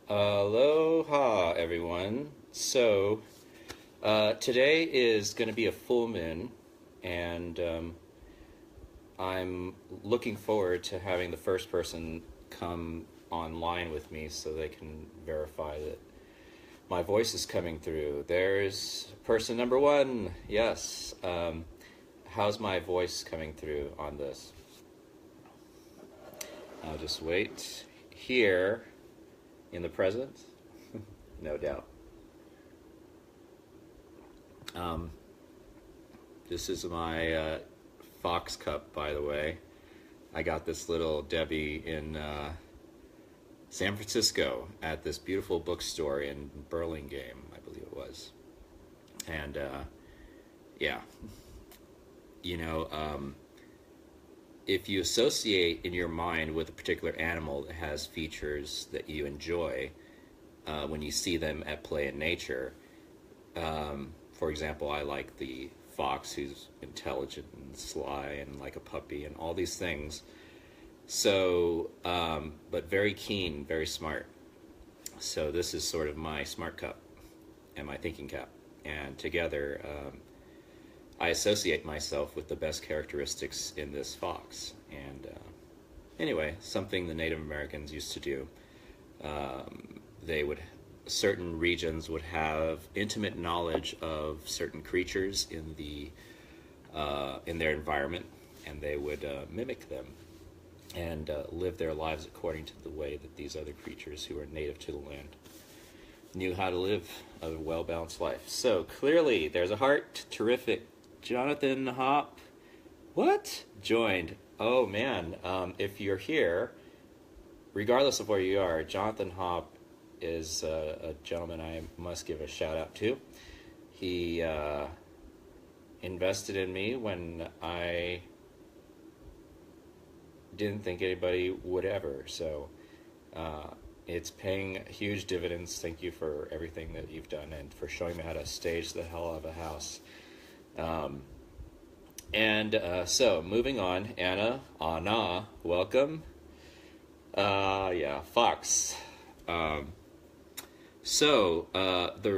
Aloha, everyone. Today is going to be a full moon, and I'm looking forward to having the first person come online with me so they can verify that my voice is coming through. There's person number one. Yes. How's my voice coming through on this? I'll just wait here in the present. No doubt. Um, this is my Fox Cup, by the way. I got this little Debbie in San Francisco at this beautiful bookstore in Burlingame, I believe it was. And yeah, you know, if you associate in your mind with a particular animal that has features that you enjoy when you see them at play in nature, for example, I like the fox who's intelligent and sly and like a puppy and all these things. So, but very keen, very smart. So this is sort of my smart cup and my thinking cap. And together, I associate myself with the best characteristics in this fox. And anyway, something the Native Americans used to do. They would certain regions would have intimate knowledge of certain creatures in their environment, and they would mimic them and live their lives according to the way that these other creatures who are native to the land knew how to live a well-balanced life. So clearly, there's a heart. Terrific. Jonathan Hop, what? Joined. Oh man, if you're here, regardless of where you are, Jonathan Hop is a gentleman I must give a shout out to. He invested in me when I didn't think anybody would ever. So it's paying huge dividends. Thank you for everything that you've done and for showing me how to stage the hell out of a house. So moving on, Anna, welcome. Yeah, Fox. The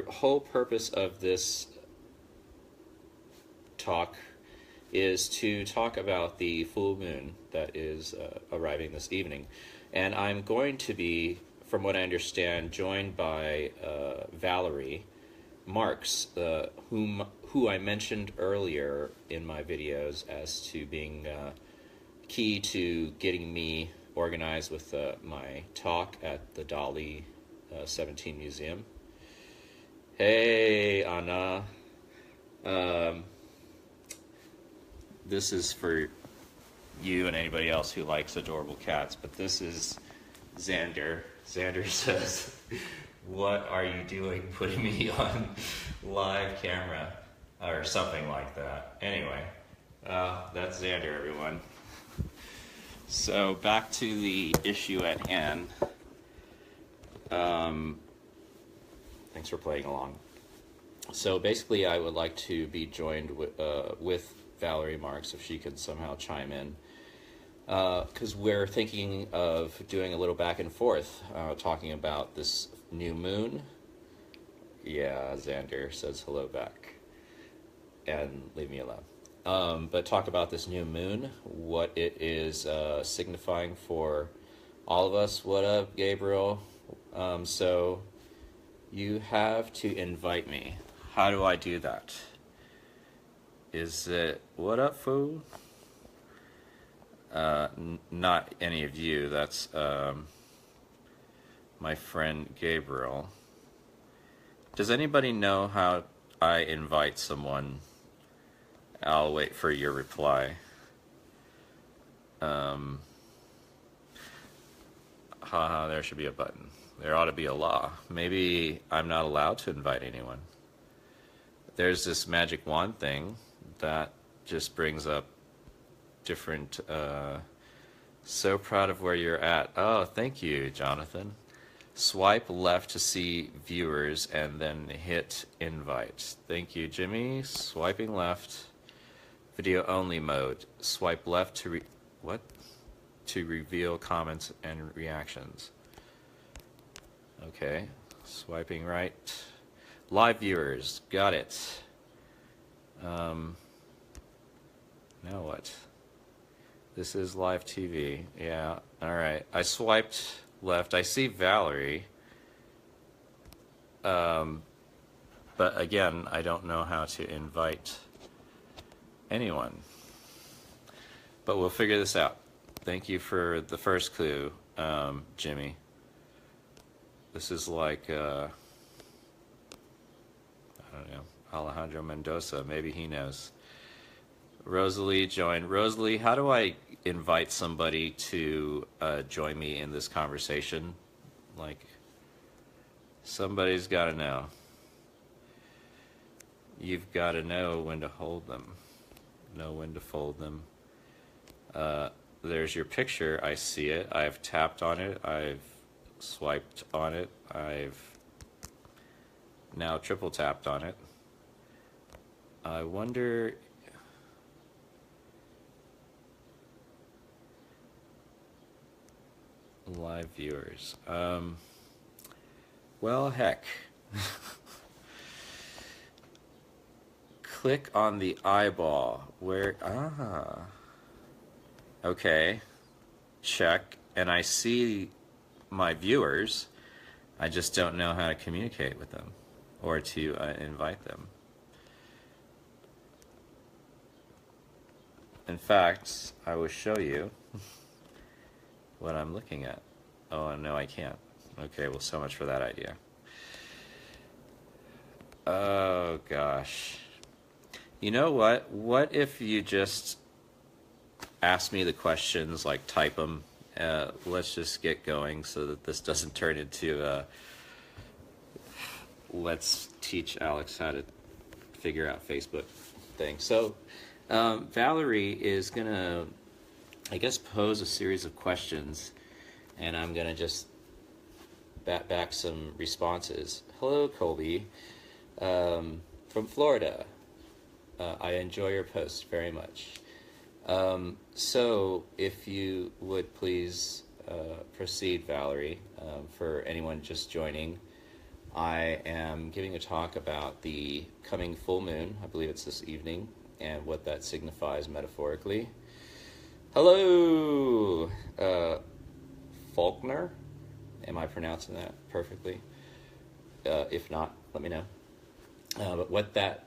whole purpose of this talk is to talk about the full moon that is arriving this evening. And I'm going to be, from what I understand, joined by Valerie Marks, who I mentioned earlier in my videos as to being key to getting me organized with my talk at the Dali 17 Museum. Hey, Anna. This is for you and anybody else who likes adorable cats, but this is Xander. Xander says, what are you doing putting me on live camera? Or something like that. Anyway, that's Xander, everyone. So back to the issue at hand. Thanks for playing along. So basically, I would like to be joined with Valerie Marks, if she could somehow chime in, because we're thinking of doing a little back and forth, talking about this new moon. Yeah, Xander says hello back, and leave me alone. But talk about this new moon, what it is signifying for all of us. What up, Gabriel? So you have to invite me. How do I do that? Is it, what up, fool? Not any of you. That's my friend Gabriel. Does anybody know how I invite someone? I'll wait for your reply. There should be a button. There ought to be a law. Maybe I'm not allowed to invite anyone. There's this magic wand thing that just brings up different, so proud of where you're at. Oh, thank you, Jonathan. Swipe left to see viewers and then hit invite. Thank you, Jimmy. Swiping left. Video only mode. Swipe left to to reveal comments and reactions. Okay, swiping right. Live viewers, got it. Now what? This is live TV. Yeah, all right. I swiped left. I see Valerie. But again, I don't know how to invite anyone. But we'll figure this out. Thank you for the first clue, Jimmy. This is like, I don't know, Alejandro Mendoza. Maybe he knows. Rosalie joined. Rosalie, how do I invite somebody to join me in this conversation? Like, somebody's got to know. You've got to know when to hold them. Know when to fold them. There's your picture. I see it. I've tapped on it. I've swiped on it. I've now triple tapped on it. I wonder... Live viewers. Well, heck. Click on the eyeball. Where... Okay. Check. And I see my viewers. I just don't know how to communicate with them or to invite them. In fact, I will show you what I'm looking at. Oh, no, I can't. Okay, well, so much for that idea. Oh, gosh. You know what? What if you just ask me the questions, like type them? Let's just get going so that this doesn't turn into let's teach Alex how to figure out Facebook thing. So Valerie is going to, I guess, pose a series of questions, and I'm going to just bat back some responses. Hello, Colby, from Florida. I enjoy your posts very much. So if you would please proceed, Valerie. For anyone just joining, I am giving a talk about the coming full moon. I believe it's this evening, and what that signifies metaphorically. Hello, Faulkner. Am I pronouncing that perfectly? If not, let me know. But what that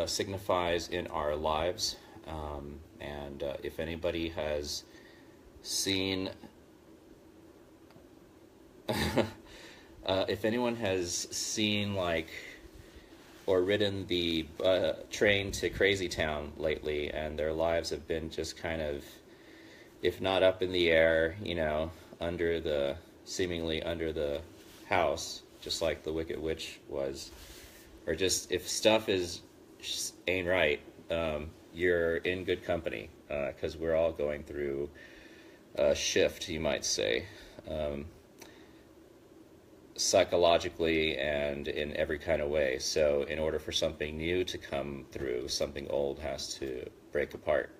signifies in our lives, and if anybody has seen, if anyone has seen, like, or ridden the train to Crazy Town lately, and their lives have been just kind of, if not up in the air, you know, seemingly under the house, just like the Wicked Witch was, or just if stuff ain't right, you're in good company, because we're all going through a shift, you might say, psychologically and in every kind of way. So in order for something new to come through, something old has to break apart.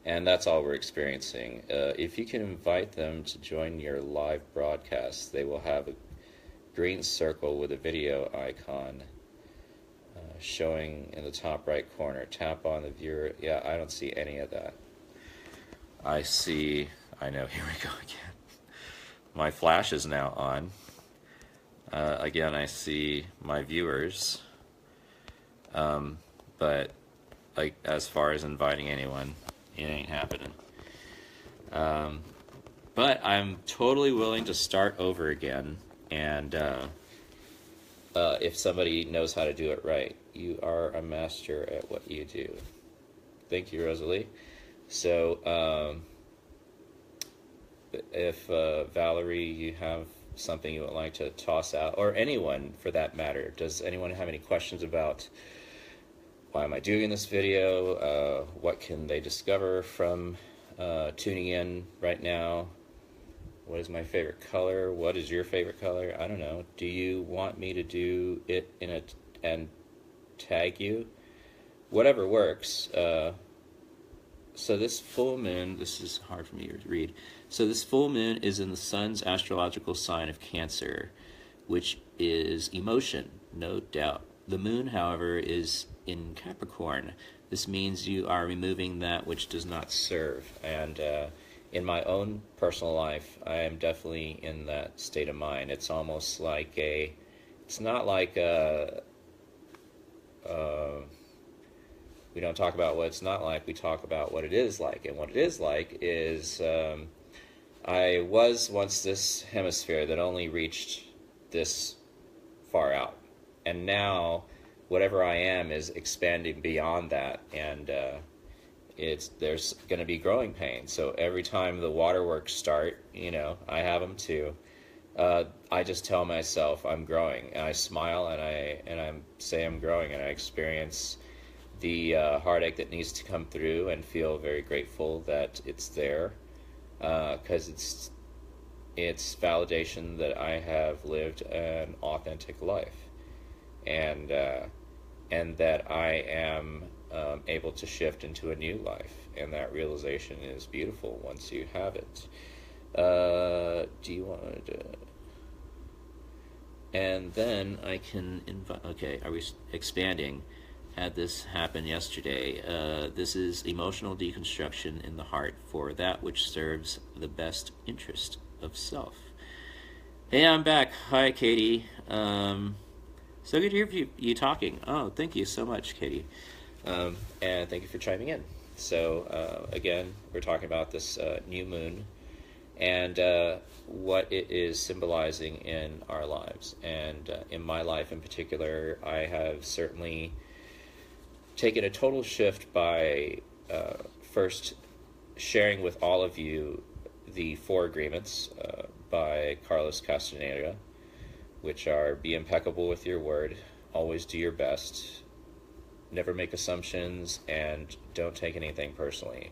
And that's all we're experiencing. If you can invite them to join your live broadcast, they will have a green circle with a video icon showing in the top right corner. Tap on the viewer. Yeah, I don't see any of that. I know, here we go again. My flash is now on. Again, I see my viewers. But like, as far as inviting anyone, it ain't happening. But I'm totally willing to start over again, and if somebody knows how to do it right. You are a master at what you do. Thank you, Rosalie. So if Valerie, you have something you would like to toss out, or anyone for that matter, does anyone have any questions about why am I doing this video? What can they discover from tuning in right now? What is my favorite color? What is your favorite color? I don't know. Do you want me to do it and tag you? Whatever works. So this full moon, this is hard for me to read. So this full moon is in the sun's astrological sign of Cancer. which is emotion, no doubt. The moon, however, is in Capricorn. This means you are removing that which does not serve. And in my own personal life, I am definitely in that state of mind. It's almost like it's not like we don't talk about what it's not like, we talk about what it is like. And what it is like is I was once this hemisphere that only reached this far out. And now whatever I am is expanding beyond that. And there's going to be growing pains. So every time the waterworks start, I have them too. I just tell myself I'm growing, and I smile, and I say I'm growing, and I experience the heartache that needs to come through, and feel very grateful that it's there, because it's validation that I have lived an authentic life, and that I am able to shift into a new life, and that realization is beautiful once you have it. Do you want to... And then I can invite... Okay, are we expanding? Had this happen yesterday. This is emotional deconstruction in the heart for that which serves the best interest of self. Hey, I'm back. Hi, Katie. So good to hear you talking. Oh, thank you so much, Katie. And thank you for chiming in. So, again, we're talking about this new moon and what it is symbolizing in our lives. And in my life in particular, I have certainly taken a total shift by first sharing with all of you the 4 agreements by Carlos Castaneda, which are: be impeccable with your word, always do your best, never make assumptions, and don't take anything personally.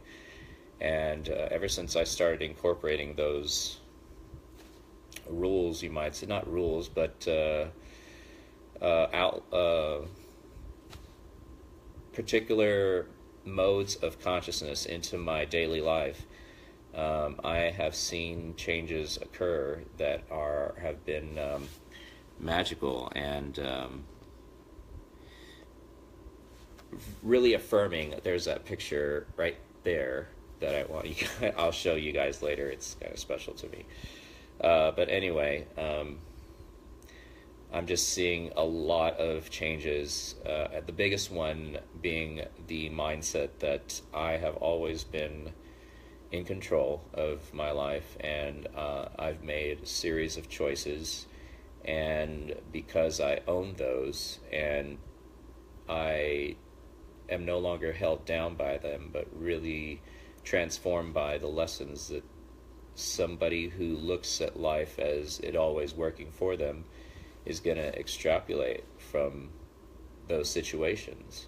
And ever since I started incorporating those rules, you might say, not rules, but particular modes of consciousness into my daily life, I have seen changes occur that have been magical and really affirming. There's that picture right there that I want you guys, I'll show you guys later. It's kind of special to me. But anyway, I'm just seeing a lot of changes. The biggest one being the mindset that I have always been in control of my life, and I've made a series of choices, and because I own those, and I am no longer held down by them, but really transformed by the lessons that somebody who looks at life as it always working for them is going to extrapolate from those situations.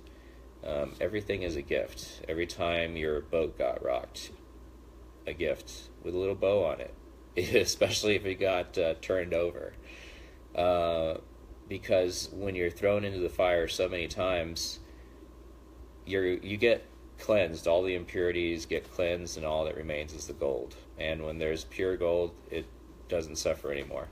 Everything is a gift. Every time your boat got rocked, a gift with a little bow on it, especially if it got turned over. Because when you're thrown into the fire so many times, you get cleansed. All the impurities get cleansed, and all that remains is the gold. And when there's pure gold, it doesn't suffer anymore.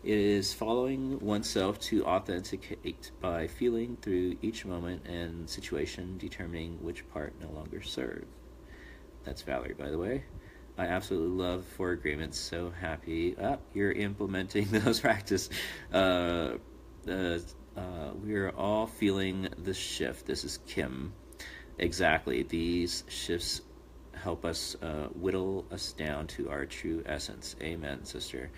It is following oneself to authenticate by feeling through each moment and situation, determining which part no longer serve. That's Valerie, by the way. I absolutely love 4 agreements. So happy you're implementing those practices. We are all feeling the shift. This is Kim. Exactly. These shifts help us whittle us down to our true essence. Amen, sister.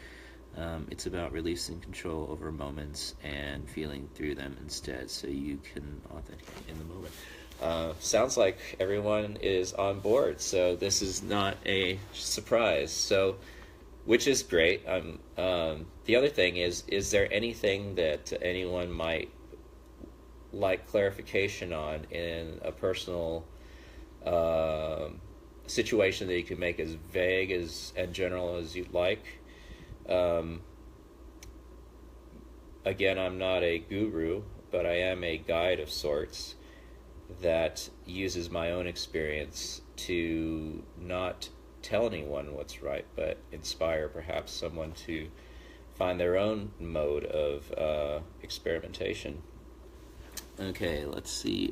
It's about releasing control over moments and feeling through them instead, so you can authenticate in the moment. Sounds like everyone is on board, so this is not a surprise. So, which is great. The other thing is there anything that anyone might like clarification on in a personal situation that you can make as vague and general as you'd like? Again, I'm not a guru, but I am a guide of sorts that uses my own experience to not tell anyone what's right, but inspire perhaps someone to find their own mode of experimentation. Okay, let's see.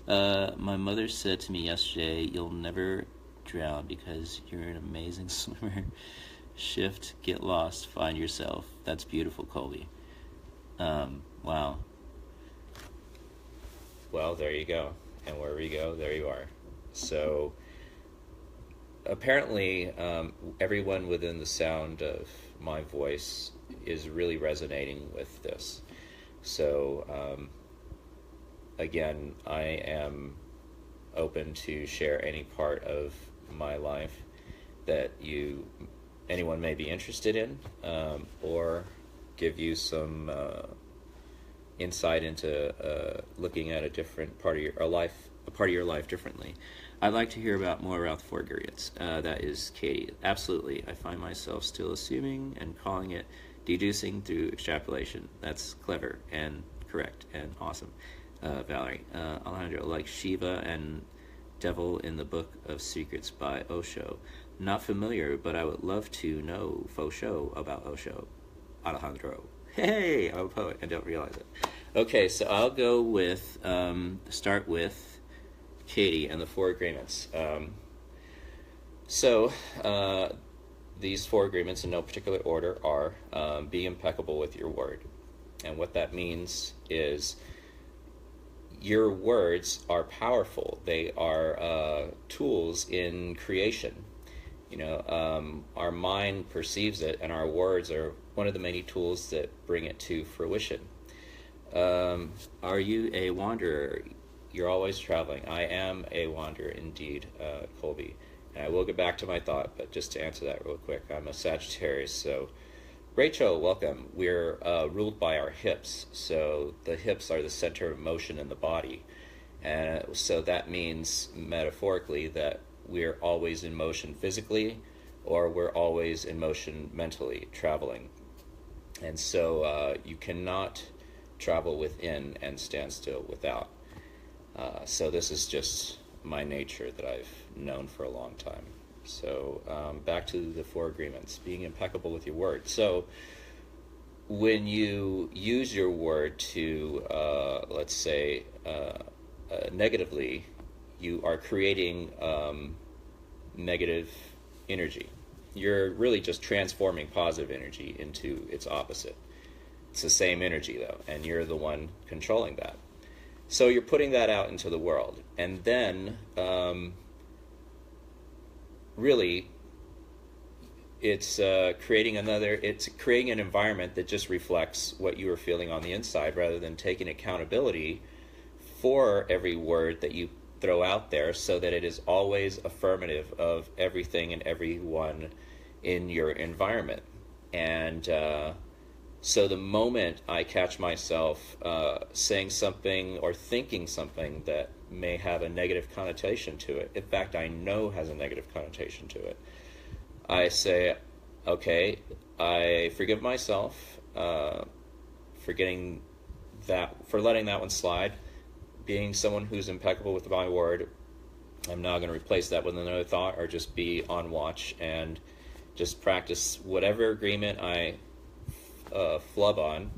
My mother said to me yesterday, "You'll never drown because you're an amazing swimmer. Shift, get lost, find yourself." That's beautiful, Colby. Wow. Well, there you go. And wherever you go, there you are. So apparently, everyone within the sound of my voice is really resonating with this. So, again, I am open to share any part of my life that anyone may be interested in, or give you some insight into looking at a different part of your life differently. I'd like to hear more about the four agreements. That is Katie. Absolutely. I find myself still assuming and calling it deducing through extrapolation. That's clever and correct and awesome. Valerie. Alejandro, like Shiva and Devil in the Book of Secrets by Osho. Not familiar, but I would love to know faux show about Osho. Alejandro. Hey, I'm a poet. I don't realize it. Okay, so I'll go with, start with Katie and the four agreements. These four agreements in no particular order are be impeccable with your word. And what that means is your words are powerful. They are tools in creation. Our mind perceives it, and our words are one of the many tools that bring it to fruition. Are you a wanderer? You're always traveling. I am a wanderer indeed, Colby. And I will get back to my thought, but just to answer that real quick, I'm a Sagittarius. So, Rachel, welcome. We're ruled by our hips. So the hips are the center of motion in the body. And so that means, metaphorically, that we're always in motion physically, or we're always in motion mentally, traveling. And so you cannot travel within and stand still without. So this is just my nature that I've known for a long time. So back to the four agreements, being impeccable with your word. So when you use your word to, let's say, negatively, you are creating negative energy. You're really just transforming positive energy into its opposite. It's the same energy, though, and you're the one controlling that. So you're putting that out into the world. And then, really, it's creating an environment that just reflects what you are feeling on the inside, rather than taking accountability for every word that you throw out there, so that it is always affirmative of everything and everyone in your environment. And so the moment I catch myself saying something or thinking something that may have a negative connotation to it, in fact I know has a negative connotation to it, I say, okay, I forgive myself for letting that one slide. Being someone who's impeccable with my word, I'm now going to replace that with another thought, or just be on watch and just practice whatever agreement I flub on.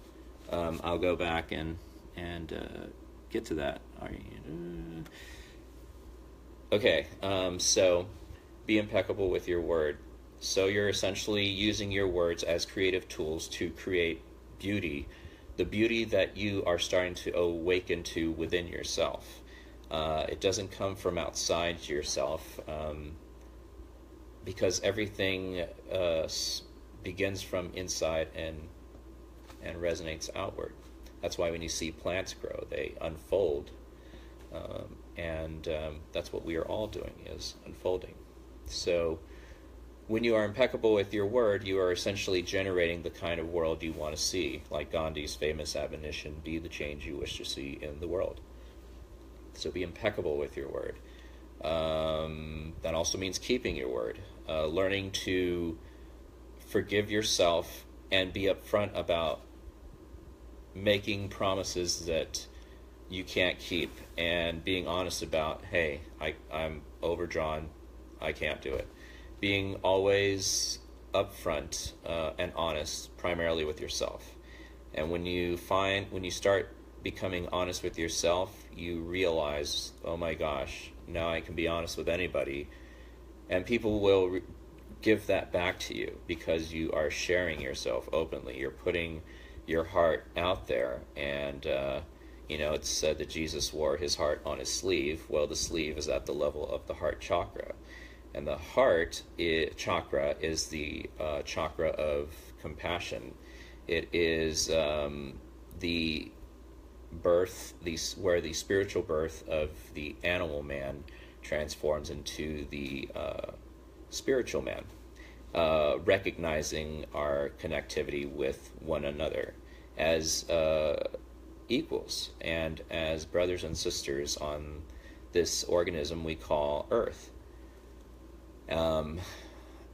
I'll go back and get to that. Okay, so be impeccable with your word. So you're essentially using your words as creative tools to create beauty, the beauty that you are starting to awaken to within yourself. It doesn't come from outside yourself, because everything begins from inside and resonates outward. That's why when you see plants grow, they unfold, and that's what we are all doing, is unfolding. So when you are impeccable with your word, you are essentially generating the kind of world you want to see, like Gandhi's famous admonition, be the change you wish to see in the world. So be impeccable with your word. That also means keeping your word, learning to forgive yourself and be upfront about making promises that you can't keep, and being honest about, hey, I'm overdrawn, I can't do it. Being always upfront and honest, primarily with yourself. And when you start becoming honest with yourself, you realize, oh my gosh, now I can be honest with anybody, and people will give that back to you because you are sharing yourself openly. You're putting your heart out there, and it's said that Jesus wore his heart on his sleeve. Well, the sleeve is at the level of the heart chakra, and the heart chakra is the chakra of compassion. It is the birth, where the spiritual birth of the animal man transforms into the spiritual man, recognizing our connectivity with one another as equals and as brothers and sisters on this organism we call Earth.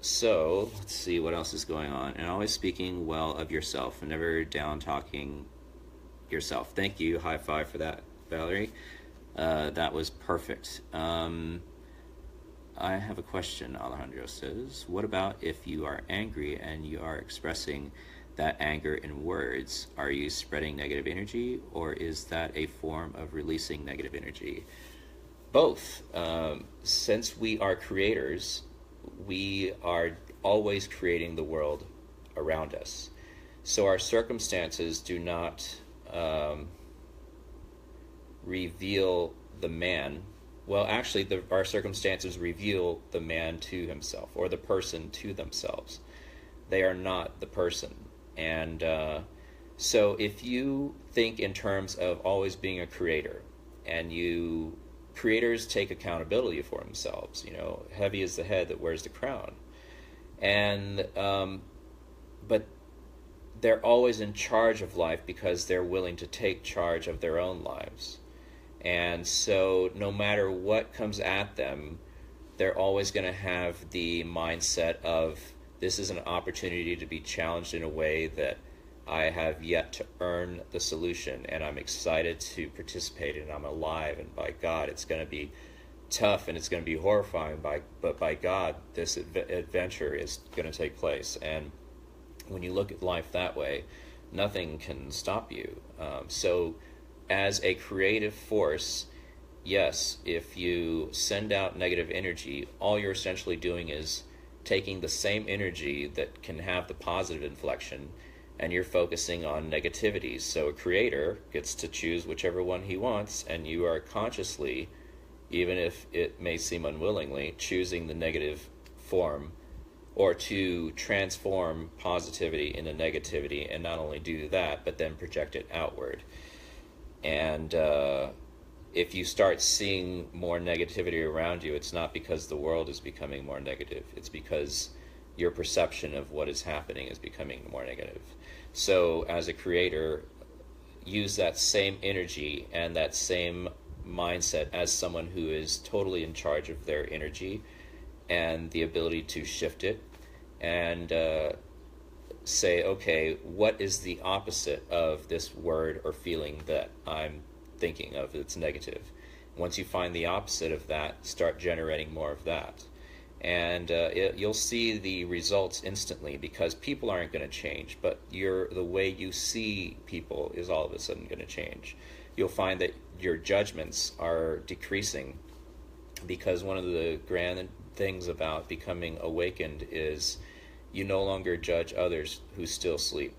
So let's see what else is going on. And always speaking well of yourself and never down talking yourself. Thank you. High five for that, Valerie. That was perfect. I have a question, Alejandro says. What about if you are angry and you are expressing that anger in words? Are you spreading negative energy, or is that a form of releasing negative energy? Both. Since we are creators, we are always creating the world around us. So our circumstances do not reveal the man. Well, actually, our circumstances reveal the man to himself, or the person to themselves. They are not the person. And so if you think in terms of always being a creator, and creators take accountability for themselves, heavy is the head that wears the crown. And but they're always in charge of life because they're willing to take charge of their own lives. And so no matter what comes at them, they're always going to have the mindset of, this is an opportunity to be challenged in a way that I have yet to earn the solution, and I'm excited to participate, and I'm alive, and by God, it's going to be tough and it's going to be horrifying, but by God, this adventure is going to take place. And when you look at life that way, nothing can stop you. So as a creative force, yes, if you send out negative energy, all you're essentially doing is taking the same energy that can have the positive inflection, and you're focusing on negativities. So a creator gets to choose whichever one he wants, and you are consciously, even if it may seem unwillingly, choosing the negative form, or to transform positivity into negativity, and not only do that, but then project it outward. And if you start seeing more negativity around you, it's not because the world is becoming more negative. It's because your perception of what is happening is becoming more negative. So as a creator, use that same energy and that same mindset as someone who is totally in charge of their energy and the ability to shift it, and say, okay, what is the opposite of this word or feeling that I'm thinking of that's negative? Once you find the opposite of that, start generating more of that. And you'll see the results instantly, because people aren't going to change, but the way you see people is all of a sudden going to change. You'll find that your judgments are decreasing, because one of the grand things about becoming awakened is you no longer judge others who still sleep.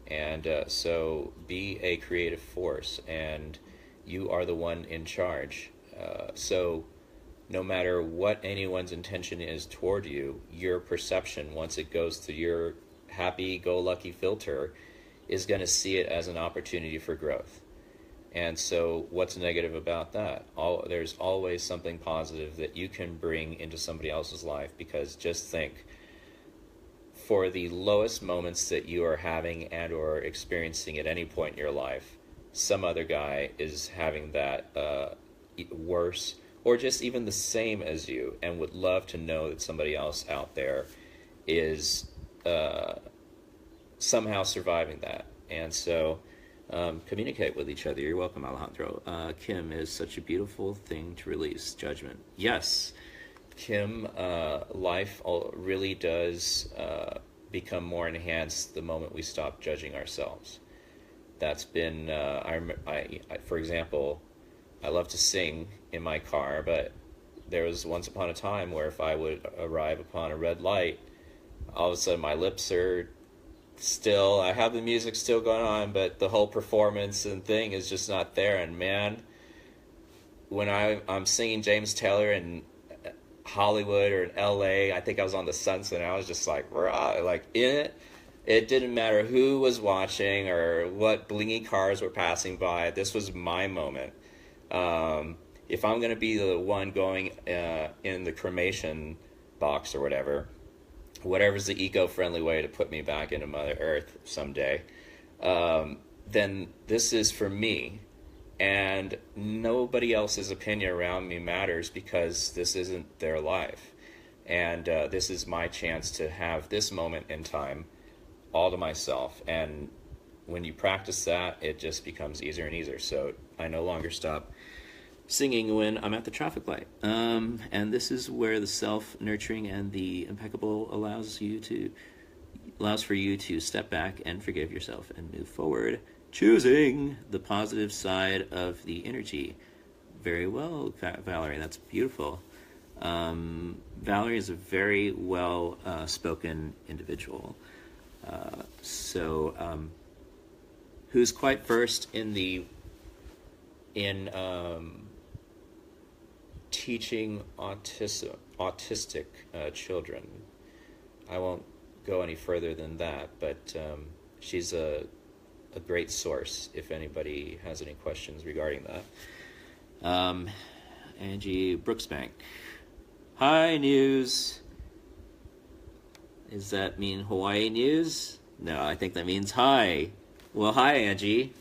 And so be a creative force, and you are the one in charge. So no matter what anyone's intention is toward you, your perception, once it goes through your happy-go-lucky filter, is going to see it as an opportunity for growth. And so what's negative about that? There's always something positive that you can bring into somebody else's life, because just think, for the lowest moments that you are having and or experiencing at any point in your life, some other guy is having that worse, or just even the same as you, and would love to know that somebody else out there is somehow surviving that. And so communicate with each other. You're welcome, Alejandro. Kim, is such a beautiful thing to release judgment. Yes, Kim, life really does become more enhanced the moment we stop judging ourselves. That's been, for example, I love to sing in my car, but there was once upon a time where if I would arrive upon a red light, all of a sudden my lips are still, I have the music still going on, but the whole performance and thing is just not there. And man, when I'm singing James Taylor in Hollywood or in LA, I think I was on the Sunset, and I was just like, rah, like in it. It didn't matter who was watching or what blingy cars were passing by. This was my moment. If I'm going to be the one going in the cremation box or whatever's the eco-friendly way to put me back into Mother Earth someday, then this is for me. And nobody else's opinion around me matters because this isn't their life. And this is my chance to have this moment in time all to myself. And when you practice that, it just becomes easier and easier. So I no longer stop singing when I'm at the traffic light. And this is where the self-nurturing and the impeccable allows for you to step back and forgive yourself and move forward, choosing the positive side of the energy. Very well, Valerie, that's beautiful. Valerie is a very well spoken individual. Who's quite versed in teaching autistic children. I won't go any further than that, but she's a great source if anybody has any questions regarding that. Angie Brooksbank. Hi, news. Does that mean Hawaii news? No, I think that means hi. Well, hi, Angie.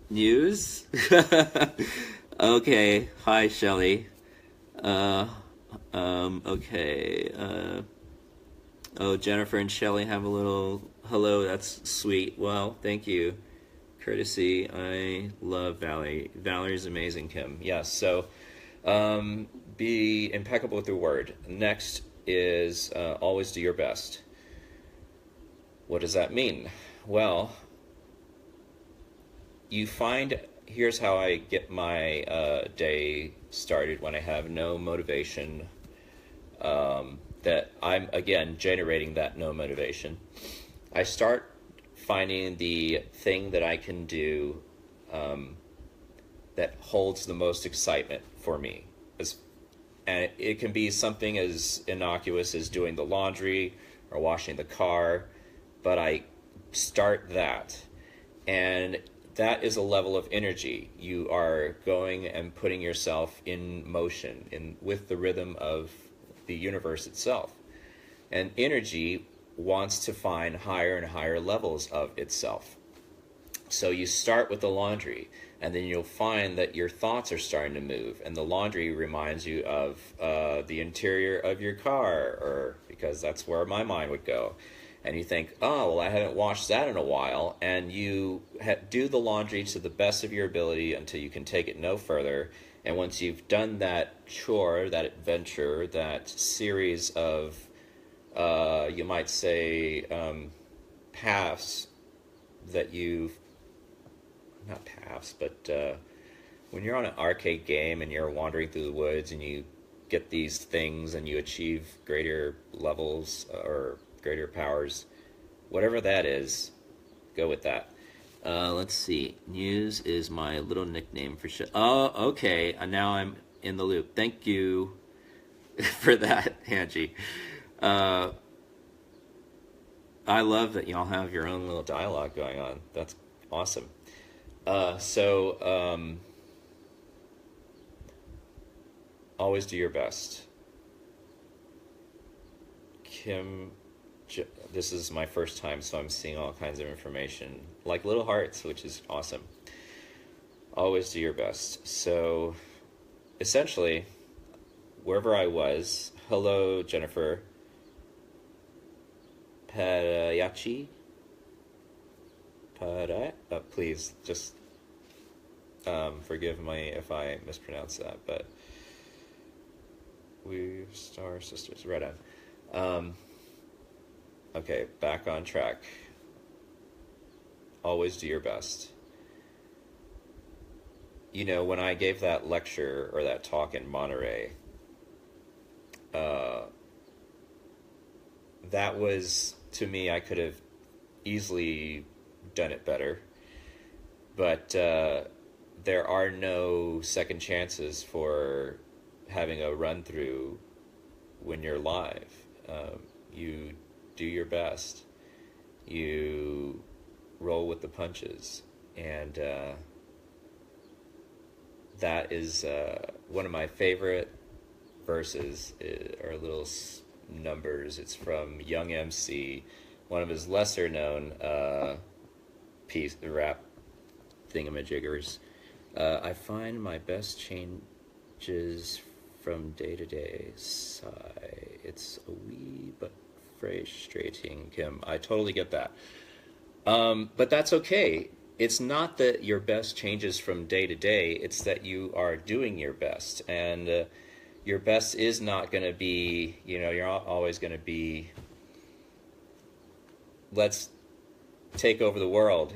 News? Okay. Hi, Shelly. Okay. Oh, Jennifer and Shelly have a little hello. That's sweet. Well, thank you. Courtesy. I love Valerie. Valerie's amazing, Kim. Yes. So, be impeccable with your word. Next is always do your best. What does that mean? Well, you find, here's how I get my day started when I have no motivation, that I'm, again, generating that no motivation. I start finding the thing that I can do that holds the most excitement for me. And it can be something as innocuous as doing the laundry or washing the car, but I start that. And that is a level of energy. You are going and putting yourself in motion with the rhythm of the universe itself. And energy wants to find higher and higher levels of itself. So you start with the laundry, and then you'll find that your thoughts are starting to move, and the laundry reminds you of the interior of your car, or because that's where my mind would go. And you think, oh, well, I haven't washed that in a while, and you do the laundry to the best of your ability until you can take it no further. And once you've done that chore, that adventure, that series of, you might say, paths that you've, not paths, but when you're on an arcade game and you're wandering through the woods and you get these things and you achieve greater levels or greater powers, whatever that is, go with that. Let's see. News is my little nickname for shit. Oh, okay. Now I'm in the loop. Thank you for that, Angie. I love that y'all have your own little dialogue going on. That's awesome. Always do your best. Kim, this is my first time, so I'm seeing all kinds of information, like little hearts, which is awesome. Always do your best. So, essentially, wherever I was, hello, Jennifer. Parayachi? Please, just forgive me if I mispronounce that, but We Star Sisters, right on. Okay, back on track. Always do your best. You know, when I gave that lecture or that talk in Monterey, uh, that was, to me, I could have easily done it better. But there are no second chances for having a run through when you're live. You do your best. You roll with the punches. And that is one of my favorite verses, or little numbers. It's from Young MC, one of his lesser known rap thingamajiggers. I find my best changes from day to day. Sigh. It's a wee but frustrating, Kim. I totally get that. But that's okay. It's not that your best changes from day to day. It's that you are doing your best. And your best is not going to be, you're not always going to be, let's take over the world,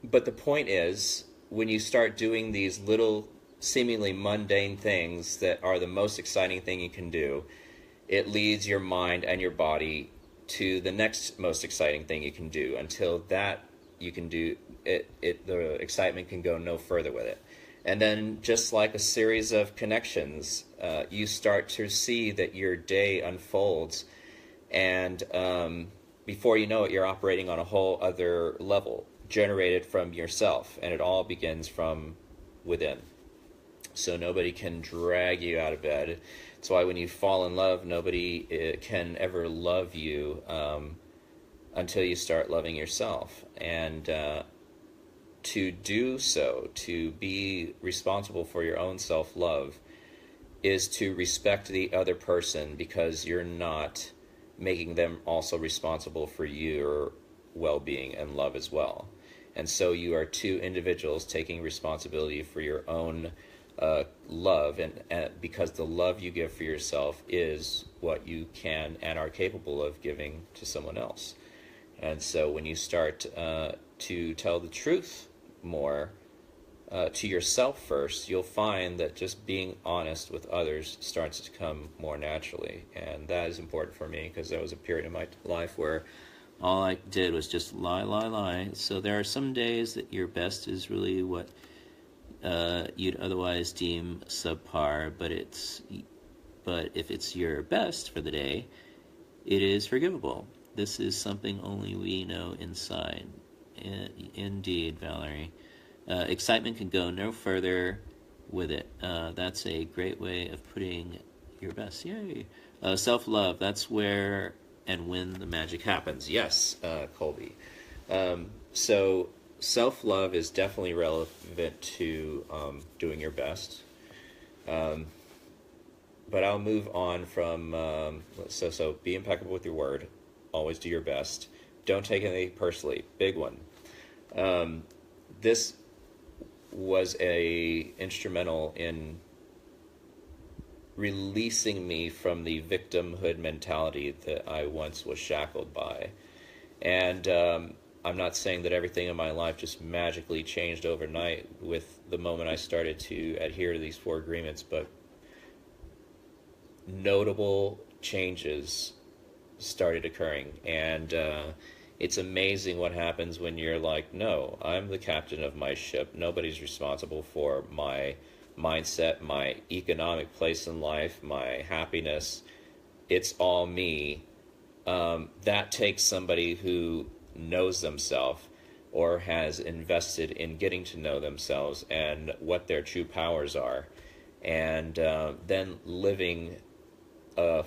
But the point is, when you start doing these little, seemingly mundane things that are the most exciting thing you can do, it leads your mind and your body to the next most exciting thing you can do. Until that you can do it, the excitement can go no further with it. And then, just like a series of connections, you start to see that your day unfolds, and before you know it, you're operating on a whole other level, generated from yourself, and it all begins from within. So nobody can drag you out of bed. That's why when you fall in love, nobody can ever love you until you start loving yourself. And to do so, to be responsible for your own self-love, is to respect the other person, because you're not making them also responsible for your well-being and love as well. And so you are two individuals taking responsibility for your own love, and because the love you give for yourself is what you can and are capable of giving to someone else. And so when you start to tell the truth more to yourself first, you'll find that just being honest with others starts to come more naturally. And that is important for me, because there was a period in my life where all I did was just lie, lie, lie. So there are some days that your best is really what you'd otherwise deem subpar, but if it's your best for the day, it is forgivable. This is something only we know inside. Indeed, Valerie. Excitement can go no further with it. That's a great way of putting your best. Yay. Self-love, that's where and when the magic happens. Yes, Colby. So self-love is definitely relevant to doing your best. But I'll move on from, so be impeccable with your word. Always do your best. Don't take anything personally. Big one. This was instrumental in releasing me from the victimhood mentality that I once was shackled by. And I'm not saying that everything in my life just magically changed overnight with the moment I started to adhere to these 4 agreements, but notable changes started occurring. And it's amazing what happens when you're like, no, I'm the captain of my ship. Nobody's responsible for my mindset, my economic place in life, my happiness. It's all me. That takes somebody who knows themselves or has invested in getting to know themselves and what their true powers are, and then living a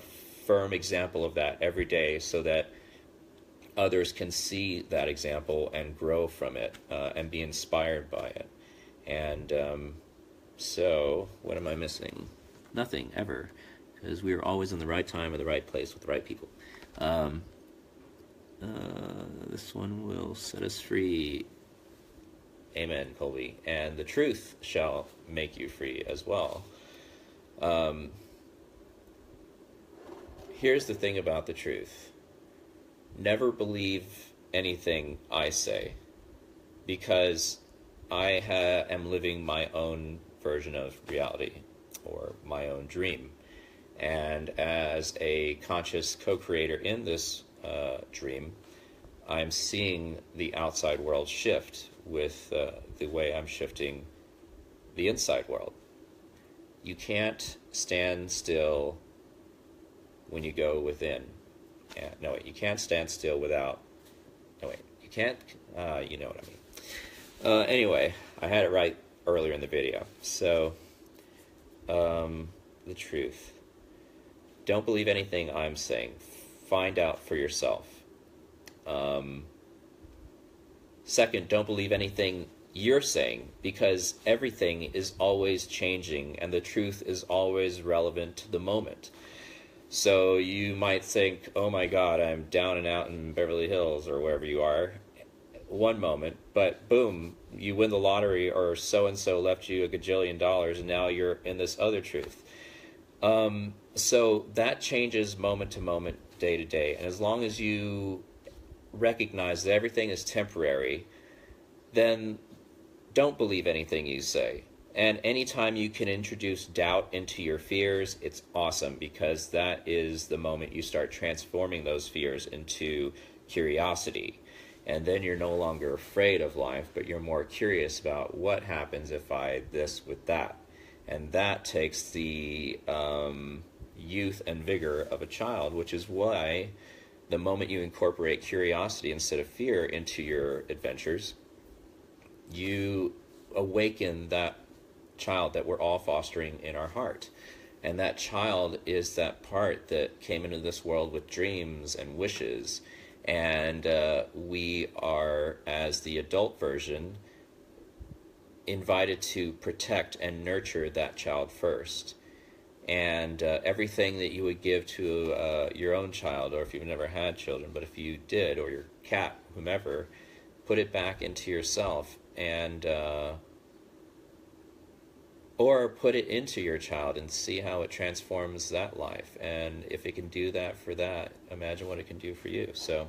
firm example of that every day, so that others can see that example and grow from it and be inspired by it. And so what am I missing? Nothing, ever, because we were always in the right time, at the right place, with the right people. This one will set us free. Amen, Colby. And the truth shall make you free as well. Here's the thing about the truth. Never believe anything I say, because I am living my own version of reality, or my own dream. And as a conscious co-creator in this dream, I'm seeing the outside world shift with the way I'm shifting the inside world. You can't stand still when you go within. No, wait, you can't stand still without... No, wait, you can't... you know what I mean. Anyway, I had it right earlier in the video. So, the truth. Don't believe anything I'm saying. Find out for yourself. Second, don't believe anything you're saying, because everything is always changing and the truth is always relevant to the moment. So you might think, oh my God, I'm down and out in Beverly Hills or wherever you are one moment, but boom, you win the lottery, or so-and-so left you $1 gajillion and now you're in this other truth. So that changes moment to moment, day to day. And as long as you recognize that everything is temporary, then don't believe anything you say. And anytime you can introduce doubt into your fears, it's awesome, because that is the moment you start transforming those fears into curiosity. And then you're no longer afraid of life, but you're more curious about what happens if I this with that. And that takes the youth and vigor of a child, which is why the moment you incorporate curiosity instead of fear into your adventures, you awaken that child that we're all fostering in our heart. And that child is that part that came into this world with dreams and wishes. And we are, as the adult version, invited to protect and nurture that child first. And everything that you would give to your own child, or if you've never had children, but if you did, or your cat, whomever, put it back into yourself, and or put it into your child and see how it transforms that life. And if it can do that for that, imagine what it can do for you. So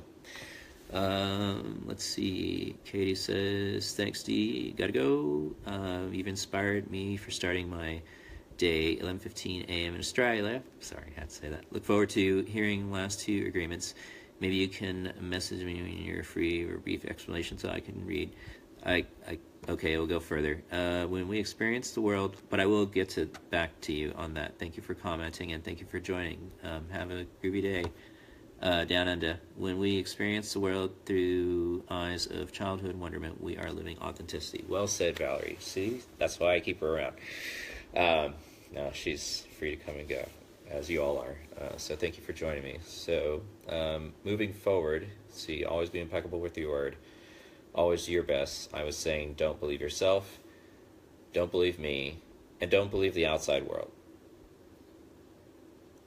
let's see. Katie says, thanks, Dee. Gotta go. You've inspired me for starting my day, 11:15 a.m. in Australia. Sorry, I had to say that. Look forward to hearing last two agreements. Maybe you can message me when you're free, or a brief explanation so I can read. Okay, we'll go further. When we experience the world, but I will get back to you on that. Thank you for commenting, and thank you for joining. Have a groovy day. Down under. When we experience the world through eyes of childhood wonderment, we are living authenticity. Well said, Valerie. See, that's why I keep her around. Now she's free to come and go, as you all are. So thank you for joining me. So moving forward, see, always be impeccable with your word. Always do your best. I was saying, don't believe yourself, don't believe me, and don't believe the outside world.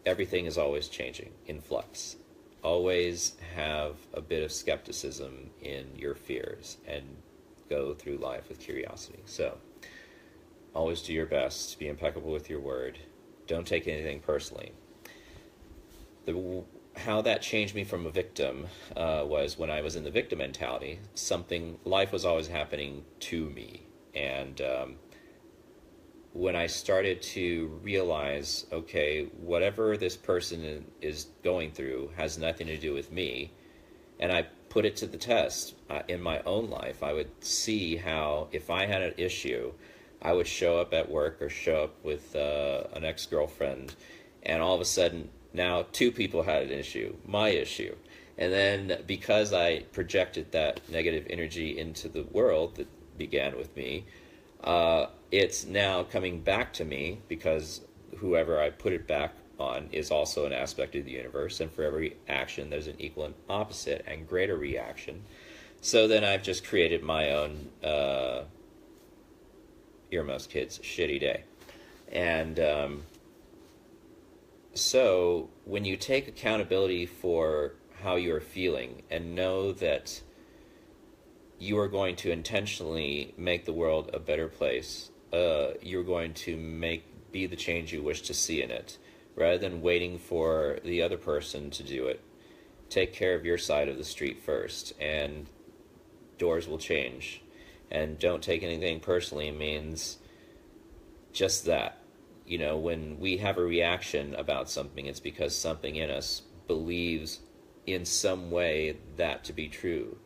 Everything is always changing, in flux. Always have a bit of skepticism in your fears and go through life with curiosity. So always do your best. Be impeccable with your word. Don't take anything personally. How that changed me from a victim was when I was in the victim mentality. Life was always happening to me. And when I started to realize, okay, whatever this person is going through has nothing to do with me, and I put it to the test in my own life, I would see how if I had an issue, I would show up at work or show up with an ex-girlfriend, and all of a sudden, now two people had an issue, my issue. And then because I projected that negative energy into the world that began with me, it's now coming back to me, because whoever I put it back on is also an aspect of the universe, and for every action there's an equal and opposite and greater reaction. So then I've just created my own Earmuffs Kids shitty day. And so when you take accountability for how you're feeling and know that you are going to intentionally make the world a better place. You're going to be the change you wish to see in it, rather than waiting for the other person to do it. Take care of your side of the street first, and doors will change. And don't take anything personally means just that. You know, when we have a reaction about something, it's because something in us believes in some way that to be true.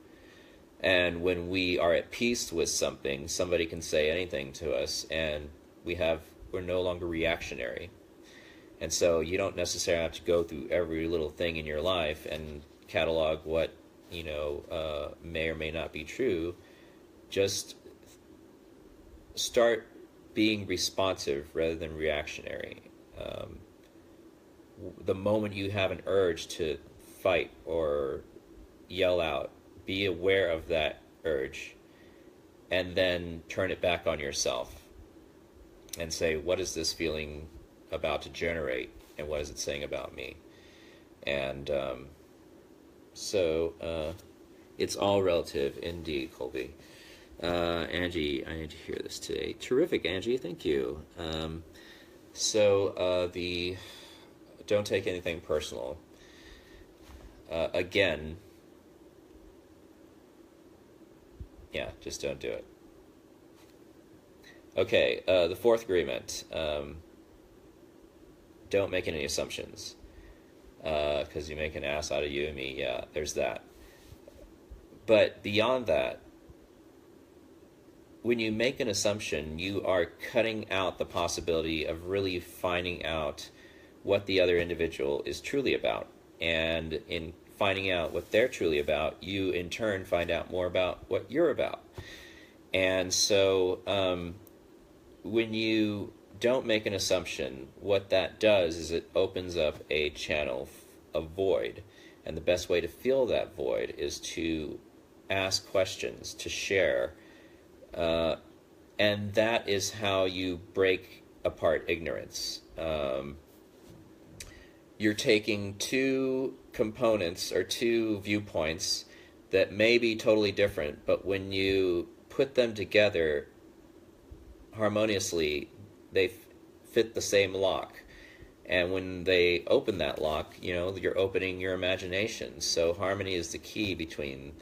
And when we are at peace with something, somebody can say anything to us, and we're no longer reactionary. And so you don't necessarily have to go through every little thing in your life and catalog what, may or may not be true. Just start being responsive rather than reactionary. The moment you have an urge to fight or yell out, be aware of that urge, and then turn it back on yourself and say, what is this feeling about to generate, and what is it saying about me? And so it's all relative indeed, Colby. Angie, I need to hear this today. Terrific, Angie, thank you. So the don't take anything personal. Again, yeah, just don't do it. Okay, the fourth agreement. Don't make any assumptions, because you make an ass out of you and me. Yeah, there's that. But beyond that, when you make an assumption, you are cutting out the possibility of really finding out what the other individual is truly about. And in finding out what they're truly about, you in turn find out more about what you're about. And so when you don't make an assumption, what that does is it opens up a channel of void. And the best way to fill that void is to ask questions, to share. And that is how you break apart ignorance. You're taking two components or two viewpoints that may be totally different, but when you put them together harmoniously, they fit the same lock. And when they open that lock, you're opening your imagination. So harmony is the key between,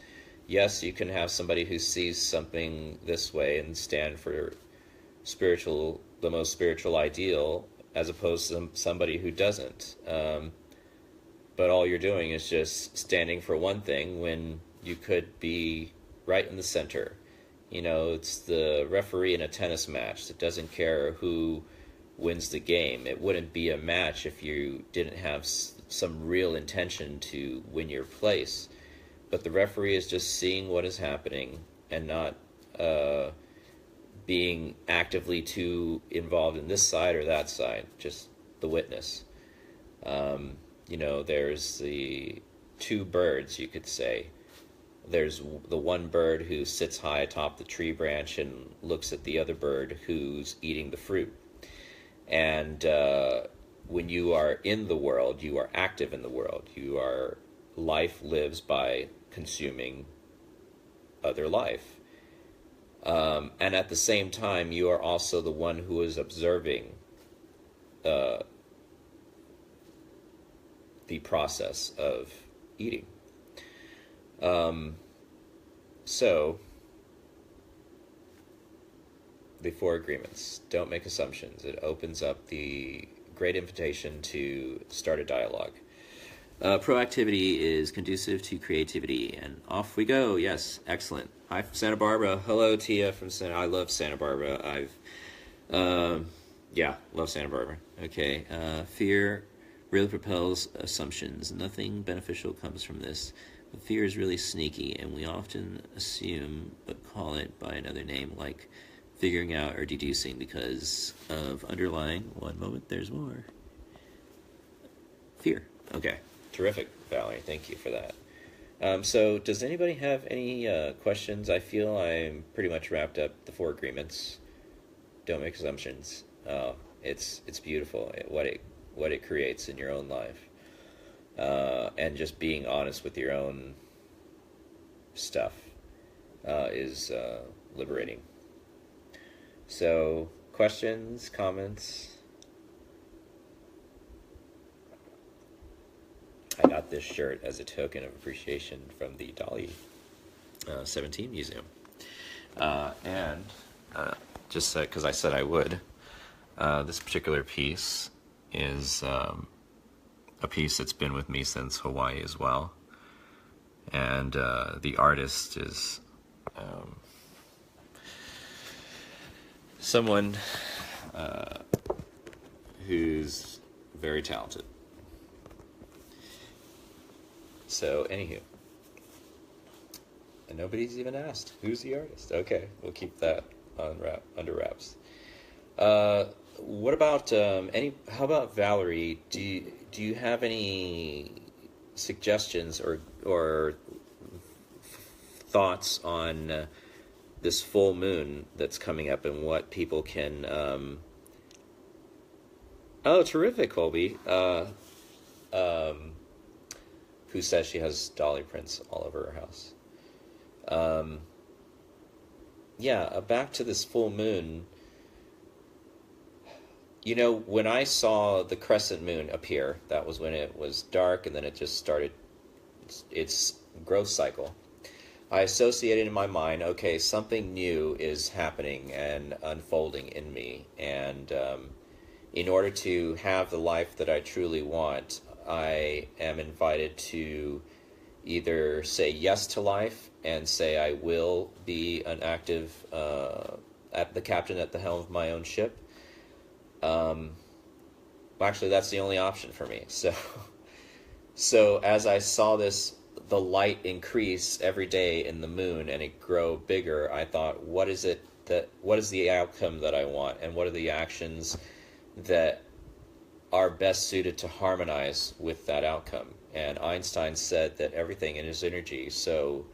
yes, you can have somebody who sees something this way and stand for the most spiritual ideal, as opposed to somebody who doesn't. But all you're doing is just standing for one thing when you could be right in the center. It's the referee in a tennis match that doesn't care who wins the game. It wouldn't be a match if you didn't have some real intention to win your place. But the referee is just seeing what is happening and not being actively too involved in this side or that side, just the witness. There's the two birds, you could say. There's the one bird who sits high atop the tree branch and looks at the other bird who's eating the fruit. And when you are in the world, you are active in the world. Life lives by consuming other life. And at the same time, you are also the one who is observing the process of eating. So, the four agreements. Don't make assumptions. It opens up the great invitation to start a dialogue. Proactivity is conducive to creativity, and off we go. Yes, excellent. Hi from Santa Barbara. Hello, Tia from Santa. I love Santa Barbara. Love Santa Barbara. Okay, fear really propels assumptions. Nothing beneficial comes from this. But fear is really sneaky, and we often assume but call it by another name, like figuring out or deducing, because of underlying. One moment, there's more. Fear. Okay. Terrific, Valerie. Thank you for that. So does anybody have any questions? I feel I'm pretty much wrapped up the four agreements. Don't make assumptions. It's beautiful what it creates in your own life. And just being honest with your own stuff. is liberating. So, questions, comments? I got this shirt as a token of appreciation from the Dolly 17 Museum. And just because I said I would, this particular piece is a piece that's been with me since Hawaii as well. And the artist is someone who's very talented. So, anywho, and nobody's even asked who's the artist. Okay, we'll keep that under wraps. What about how about Valerie? Do you have any suggestions or thoughts on this full moon that's coming up and what people can? Oh, terrific, Colby. Who says she has Dolly prints all over her house? Back to this full moon. You know, when I saw the crescent moon appear, that was when it was dark, and then it just started its growth cycle. I associated in my mind, okay, something new is happening and unfolding in me, and in order to have the life that I truly want, I am invited to either say yes to life and say I will be an active at the captain at the helm of my own ship. Actually, that's the only option for me. So as I saw the light increase every day in the moon and it grow bigger, I thought, what is the outcome that I want, and what are the actions that are best suited to harmonize with that outcome? And Einstein said that everything is energy. So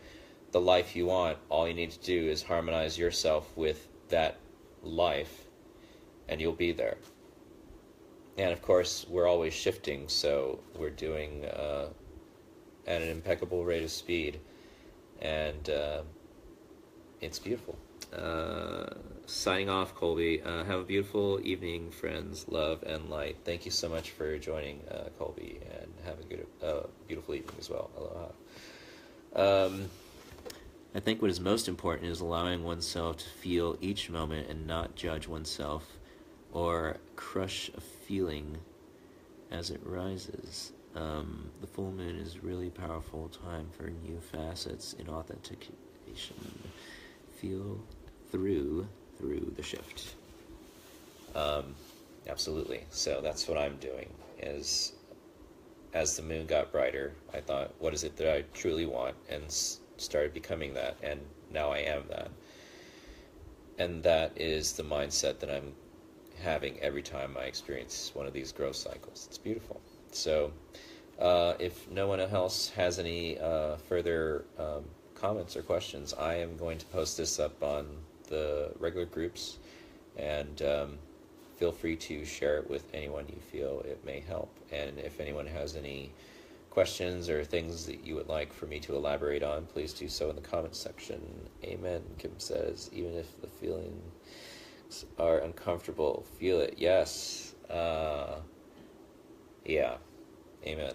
the life you want, all you need to do is harmonize yourself with that life, and you'll be there. And of course, we're always shifting, so we're doing at an impeccable rate of speed, and it's beautiful. Signing off, Colby. Have a beautiful evening, friends. Love and light. Thank you so much for joining, Colby, and have a beautiful evening as well. Aloha. I think what is most important is allowing oneself to feel each moment and not judge oneself or crush a feeling as it rises. The full moon is a really powerful time for new facets in authentication. Feel through the shift. Absolutely. So that's what I'm doing. Is as the moon got brighter, I thought, what is it that I truly want, and started becoming that, and now I am that. And that is the mindset that I'm having every time I experience one of these growth cycles. It's beautiful. So if no one else has any further comments or questions, I am going to post this up on the regular groups, and feel free to share it with anyone you feel it may help. And if anyone has any questions or things that you would like for me to elaborate on, please do so in the comments section. Amen, Kim says. Even if the feelings are uncomfortable, feel it. Yes. Yeah. Amen.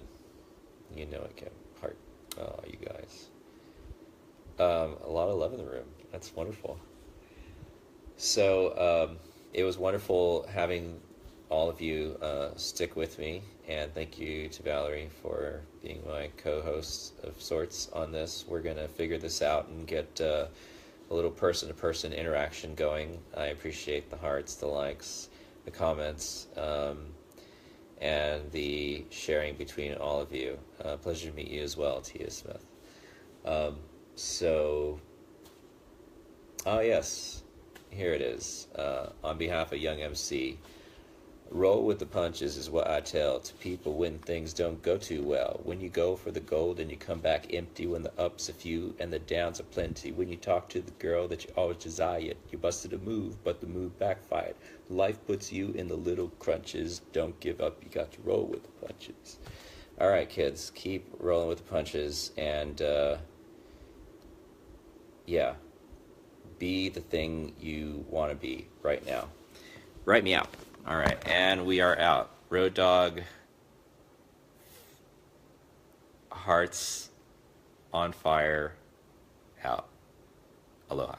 You know it, Kim. Heart. Oh, you guys. A lot of love in the room. That's wonderful. So it was wonderful having all of you stick with me, and thank you to Valerie for being my co-host of sorts on this. We're going to figure this out and get a little person-to-person interaction going. I appreciate the hearts, the likes, the comments, and the sharing between all of you. Pleasure to meet you as well, Tia Smith. Yes, here it is. On behalf of Young MC, roll with the punches is what I tell to people when things don't go too well. When you go for the gold and you come back empty, when the ups are few and the downs are plenty. When you talk to the girl that you always desired, you busted a move, but the move backfired. Life puts you in the little crunches. Don't give up, you got to roll with the punches. Alright, kids, keep rolling with the punches, and yeah, be the thing you want to be right now. Write me out. All right, and we are out. Road Dog, hearts on fire, out. Aloha.